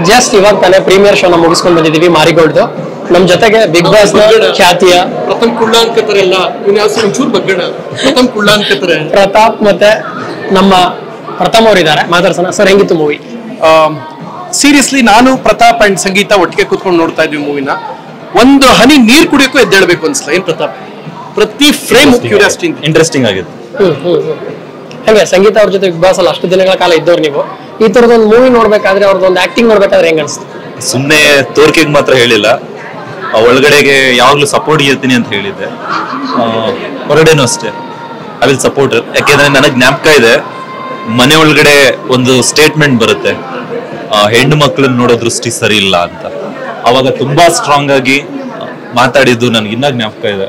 Just ಇವಾಗ ತಾನೇ premier ಶೋನ ಮುಗಿಸ್ಕೊಂಡು ಬಂದಿದೀವಿ ಮಾರಿಗೋಲ್ಡ್. ನಮ್ ಜೊತೆಗೆ ಬಿಗ್ ಬಾಸ್ ಖ್ಯಾತಿಯ ಪ್ರಥಮ್ ಕುಳ್ಳ ಅನ್ಕತಾರಲ್ಲ ಒಂಚೂರು ಬಗ್ಗಣ ಪ್ರಥಮ್ ಕುಳ್ಳ ಅನ್ಕತಾರೆ ಪ್ರತಾಪ್ ಮತ್ತೆ ನಮ್ಮ ಪ್ರಥಮ್ ಅವ್ರು ಇದ್ದಾರೆ. ಮಾತಾಡ್ಸೋಣ ಸರ್, ಹೆಂಗಿತ್ತು ಮೂವಿ? ಸೀರಿಯಸ್ಲಿ ನಾನು ಪ್ರತಾಪ್ ಅಂಡ್ ಸಂಗೀತ ಒಟ್ಟಿಗೆ ಕೂತ್ಕೊಂಡು ನೋಡ್ತಾ ಇದ್ವಿ ಮೂವಿನ. ಒಂದು ಹನಿ ನೀರ್ ಕುಡಿಯೋಕ್ಕೂ ಎದ್ದೇಳ್ಬೇಕು ಅನ್ಸಲ್ಲ. ಏನ್ ಪ್ರತಾಪ್, ಪ್ರತಿ ಫ್ರೇಮ್ ಕ್ಯೂರಿಯಾಸಿಟಿ ಇಂಟ್ರೆಸ್ಟಿಂಗ್ ಆಗಿತ್ತು. ಹಂಗೆ ಸಂಗೀತ ಅವ್ರ ಜೊತೆ ಬಿಗ್ ಬಾಸ್ ಅಲ್ಲಿ ಅಷ್ಟು ದಿನಗಳ ಕಾಲ ಇದ್ದವ್ರು ನೀವು, ಈ ತರದೊಂದು ಮೂವಿ ನೋಡ್ಬೇಕಾದ್ರೆ ಅವ್ರದ್ದೊಂದು ಆಕ್ಟಿಂಗ್ ನೋಡ್ಬೇಕಾದ್ರೆ ಹೆಂಗ ಅನ್ಸುತ್ತೆ? ಸುಮ್ಮನೆ ತೋರ್ಕೆಗೆ ಮಾತ್ರ ಹೇಳಿಲ್ಲ, ಒಳಗಡೆಗೆ ಯಾವಾಗ್ಲೂ ಸಪೋರ್ಟ್ ಇರ್ತೀನಿ ಅಂತ ಹೇಳಿದ್ದೆ. ಹೊರಗಡೆನೂ ಅಷ್ಟೇ ಐ ವಿಲ್ ಸಪೋರ್ಟ್. ಯಾಕೆಂದ್ರೆ ನನಗೆ ಜ್ಞಾಪಕ ಇದೆ, ಮನೆ ಒಳಗಡೆ ಒಂದು ಸ್ಟೇಟ್ಮೆಂಟ್ ಬರುತ್ತೆ, ಹೆಣ್ಣು ಮಕ್ಕಳನ್ನ ನೋಡೋ ದೃಷ್ಟಿ ಸರಿ ಇಲ್ಲ ಅಂತ. ಅವಾಗ ತುಂಬಾ ಸ್ಟ್ರಾಂಗ್ ಆಗಿ ಮಾತಾಡಿದ್ದು ನನ್ಗೆ ಇನ್ನ ಜ್ಞಾಪಕ ಇದೆ.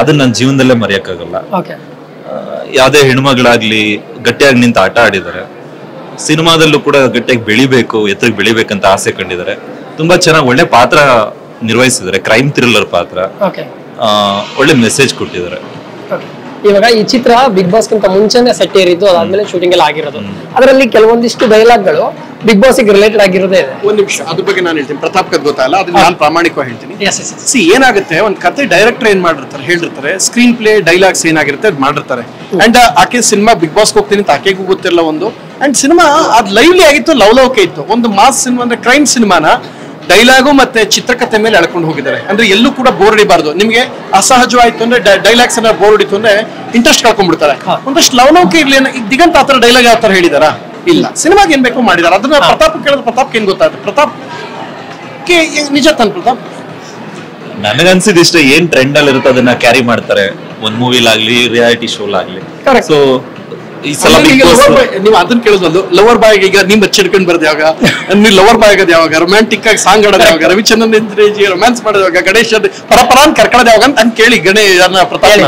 ಅದನ್ನ ನನ್ನ ಜೀವನದಲ್ಲೇ ಮರೆಯಕ್ಕಾಗಲ್ಲ. ಯಾವ್ದೇ ಹೆಣ್ಮಗಳಾಗ್ಲಿ ಗಟ್ಟಿಯಾಗಿ ನಿಂತ ಆಟ ಆಡಿದ್ದಾರೆ. ಸಿನಿಮಾದಲ್ಲೂ ಕೂಡ ಗಟ್ಟಿಯಾಗಿ ಬೆಳಿಬೇಕು, ಎತ್ತರಕ್ಕೆ ಬೆಳಿಬೇಕಂತ ಆಸೆ ಕಂಡಿದ್ದಾರೆ. ತುಂಬಾ ಚೆನ್ನಾಗಿ ಒಳ್ಳೆ ಪಾತ್ರ ನಿರ್ವಹಿಸಿದ್ದಾರೆ, ಕ್ರೈಮ್ ಥ್ರಿಲ್ಲರ್ ಪಾತ್ರ. ಒಳ್ಳೆ ಮೆಸೇಜ್ ಕೊಟ್ಟಿದ್ದಾರೆ. ಇವಾಗ ಈ ಚಿತ್ರ ಬಿಗ್ ಬಾಸ್ ಗಿಂತ ಮುಂಚೆನೆ ಸೆಟ್ ಏರಿದ್ದು, ಅದಾದ್ಮೇಲೆ ಶೂಟಿಂಗ್ ಎಲ್ಲ ಆಗಿರೋದು. ಅದರಲ್ಲಿ ಕೆಲವೊಂದಿಷ್ಟು ಡೈಲಾಗ್ಗಳು ಬಿಗ್ ಬಾಸ್ ಗೆ ರಿಲೇಟೆಡ್ ಆಗಿರೋದೇ ಇದೆ. ಒಂದ್ ನಿಮಿಷ ಅದ್ರ ಬಗ್ಗೆ ನಾನು ಹೇಳ್ತೀನಿ. ಪ್ರತಾಪ್ ಕದ್ ಗೊತ್ತಲ್ಲ, ಅದನ್ನ ನಾನು ಪ್ರಾಮಾಣಿಕವಾಗಿ ಹೇಳ್ತೀನಿ. ಏನಾಗುತ್ತೆ, ಒಂದ್ ಕತೆ ಡೈರೆಕ್ಟರ್ ಏನ್ ಮಾಡಿರ್ತಾರೆ ಹೇಳಿರ್ತಾರೆ, ಸ್ಕ್ರೀನ್ ಪ್ಲೇ ಡೈಲಾಗ್ಸ್ ಏನಾಗಿರುತ್ತೆ ಅದ್ ಮಾಡಿರ್ತಾರೆ. ಅಂಡ್ ಆಕೆ ಸಿನಿಮಾ ಬಿಗ್ ಬಾಸ್ ಹೋಗ್ತೀನಿ ಅಂತ ಆಕೆಗೂ ಗೊತ್ತಿರಲ್ಲ ಒಂದು. ಅಂಡ್ ಸಿನಿಮಾ ಅದ್ ಲೈವ್ಲಿ ಆಗಿತ್ತು, ಲವ್ಲೌಕೆ ಇತ್ತು. ಒಂದು ಮಾಸ್ ಸಿನಿಮಾ ಅಂದ್ರೆ ಕ್ರೈಮ್ ಸಿನಿಮಾನ ಡೈಲಾಗು ಮತ್ತೆ ಚಿತ್ರಕಥೆ ಮೇಲೆ ಎಳ್ಕೊಂಡು ಹೋಗಿದ್ದಾರೆ. ಅಂದ್ರೆ ಎಲ್ಲೂ ಕೂಡ ಬೋರ್ ಹೊಡಿಬಾರ್ದು. ನಿಮ್ಗೆ ಅಸಹಜವಾಯ್ತು ಅಂದ್ರೆ ಡೈಲಾಗ್ಸ್ ಅನ್ನ ಬೋರ್ ಹೊಡಿತು ಅಂದ್ರೆ ಇಂಟ್ರೆಸ್ಟ್ ಕಳ್ಕೊಂಡ್ಬಿಡ್ತಾರೆ. ಒಂದಷ್ಟು ಲವ್ಲೌಕೆ ಇರ್ಲಿ. ಈಗ ದಿಗಂತ ಆತರ ಡೈಲಾಗ್ ಯಾವ ತರ ಹೇಳಿದಾರ? ಇಲ್ಲ. ಸಿನಿಮಾಗೆ ಏನ್ ಬೇಕೋ ಮಾಡಿದಾರೆ. ಅದನ್ನ ಪ್ರತಾಪ್ ಕೇಳಿದ್ರೆ ಪ್ರತಾಪ್ ಏನ್ ಗೊತ್ತಾಗುತ್ತೆ? ಪ್ರತಾಪ್ ನಿಜ ತಾನೆ ಪ್ರತಾಪ್? ನನಗನ್ಸಿದ್ ಇಷ್ಟ, ಏನ್ ಟ್ರೆಂಡ್ ಅಲ್ಲಿ ಇರುತ್ತೆ ಅದನ್ನ ಕ್ಯಾರಿ ಮಾಡ್ತಾರೆ, ಒಂದ್ ಮೂವಿಲಾಗ್ಲಿ ರಿಯಾಲಿಟಿ ಶೋಲಾಗ್ಲಿ. ಸೊ ಈ ಸಲ ನೀವು ಅದನ್ನ ಕೇಳಿದ್ವಲ್ಲ, ಲವರ್ ಬಾಯ್ಗೆ ಈಗ ನಿಮ್ ಬಚ್ಚಿಡ್ಕೊಂಡ್ ಬರೋದು ಯಾವಾಗ, ನೀವು ಲವರ್ ಬಾಯ್ ಆಗೋದು ಯಾವಾಗ, ರೊಮ್ಯಾಂಟಿಕ್ ಆಗಿ ಸಾಂಗ್ ಆಡೋದು ಯಾವಾಗ, ರವಿಚಂದ್ರನ್ ಇಂದ್ರೇಜಿ ರೊಮ್ಯಾನ್ಸ್ ಮಾಡೋದು ಯಾವಾಗ, ಗಣೇಶ್ ಪರಪರಾನ್ ಕರ್ಕೊಳ್ಳೋದು ಯಾವಾಗ ಅಂತ ಕೇಳಿ ಗಣೇಶ್ ಪ್ರತಾಪ್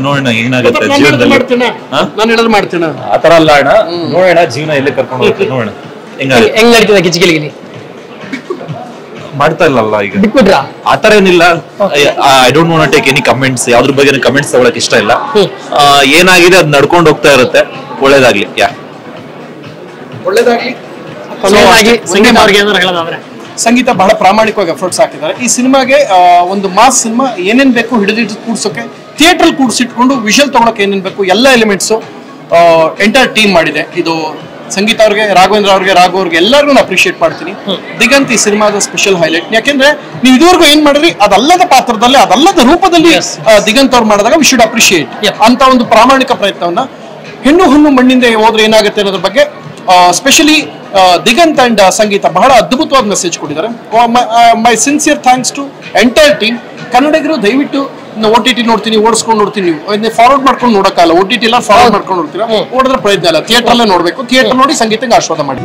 ನೋಡೋಣ ಏನಾಗುತ್ತೆ ಜೀವನದಲ್ಲಿ. ನಾನು ಹೇಳೋದು ಮಾಡ್ತೀನ ಆತರ ಅಲ್ಲ ಅಣ್ಣ, ನೋಡೋಣ ಜೀವನ ಎಲ್ಲಿ ಕರ್ಕೊಂಡು ಹೋಗುತ್ತೆ ನೋಡೋಣ. ಹೆಂಗ್ ನಡೀತದೆ ಕಿಚ್ಕಿಲಿಗಿಲಿ? ಮಾಡ್ತಾ ಇಲ್ಲಲ್ಲ ಈಗ, ಬಿಟ್ಬಿಟ್ರಾ? ಆತರ ಏನಿಲ್ಲ. I don't want take any comments. ಯಾವ್ದ್ರ ಬಗ್ಗೆ ಕಮೆಂಟ್ಸ್ ತಗೊಳಕ್ ಇಷ್ಟ ಇಲ್ಲ. ಏನಾಗಿದೆ ಅದ್ ನಡ್ಕೊಂಡು ಹೋಗ್ತಾ ಇರುತ್ತೆ. ಒಳ್ಳೇದಾಗ್ಲಿ. ಒಳ್ಳೇದಾಗ್ಲಿ. ಸಂಗೀತ ಬಹಳ ಪ್ರಾಮಾಣಿಕವಾಗಿ ಎಫರ್ಟ್ಸ್ ಹಾಕಿದ್ದಾರೆ ಈ ಸಿನಿಮಾಗೆ. ಒಂದು ಮಾಸ್ ಸಿನಿಮಾ ಏನೇನ್ ಬೇಕು ಹಿಡಿದಿಟ್ಟು ಕೂಡ್ಸೋಕೆ, ಥಿಯೇಟರ್ ಕೂಡ್ಸಿಟ್ಕೊಂಡು ವಿಷಲ್ ತಗೊಳಕ್ಕೆ ಏನೇನ್ ಬೇಕು ಎಲ್ಲ ಎಲಿಮೆಂಟ್ಸ್ ಎಂಟೈರ್ ಟೀಮ್ ಮಾಡಿದೆ. ಇದು ಸಂಗೀತ ಅವ್ರಿಗೆ, ರಾಘವೇಂದ್ರ ಅವ್ರಿಗೆ, ರಾಘವ್ ಅವ್ರಿಗೆ ಎಲ್ಲರಿಗೂ ಅಪ್ರಿಶಿಯೇಟ್ ಮಾಡ್ತೀನಿ. ದಿಗಂತ್ ಈ ಸಿನಿಮಾದ ಸ್ಪೆಷಲ್ ಹೈಲೈಟ್. ಯಾಕೆಂದ್ರೆ ನೀವು ಇದುವರೆಗೂ ಏನ್ ಮಾಡಿದ್ರಿ ಅದಲ್ಲದ ಪಾತ್ರದಲ್ಲಿ, ಅದಲ್ಲದ ರೂಪದಲ್ಲಿ ದಿಗಂತ್ ಅವ್ರು ಮಾಡಿದಾಗ ವಿ ಶುಡ್ ಅಪ್ರಿಶಿಯೇಟ್ ಅಂತ ಒಂದು ಪ್ರಾಮಾಣಿಕ ಪ್ರಯತ್ನವನ್ನ. ಹೆಣ್ಣು ಹುಣ್ಣು ಮಣ್ಣಿಂದ ಹೋದ್ರೆ ಏನಾಗುತ್ತೆ ಅನ್ನೋದ್ರ ಬಗ್ಗೆ ಸ್ಪೆಷಲಿ ದಿಗಂತ್ ಅಂಡ್ ಸಂಗೀತ ಬಹಳ ಅದ್ಭುತವಾದ ಮೆಸೇಜ್ ಕೊಟ್ಟಿದ್ದಾರೆ. My sincere thanks to entire team. ಕನ್ನಡಿಗರು ದಯವಿಟ್ಟು OTT ನೋಡ್ತೀನಿ, ಓಡಿಸ್ಕೊಂಡು ನೋಡ್ತೀನಿ. ನೀವು ಫಾರ್ವರ್ಡ್ ಮಾಡ್ಕೊಂಡು ನೋಡೋಕ್ಕಲ್ಲ. OTT ಎಲ್ಲ ಫಾರ್ವರ್ಡ್ ಮಾಡ್ಕೊಂಡು ನೋಡ್ತೀರಾ, ಓಡಿದ್ರೆ ಪ್ರಯತ್ನ ಇಲ್ಲ. ಥಿಯೇಟರ್ ಅಲ್ಲೇ ನೋಡ್ಬೇಕು. ಥಿಯೇಟರ್ ನೋಡಿ ಸಂಗೀತಕ್ಕೆ ಆಶೀರ್ವಾದ ಮಾಡಿ.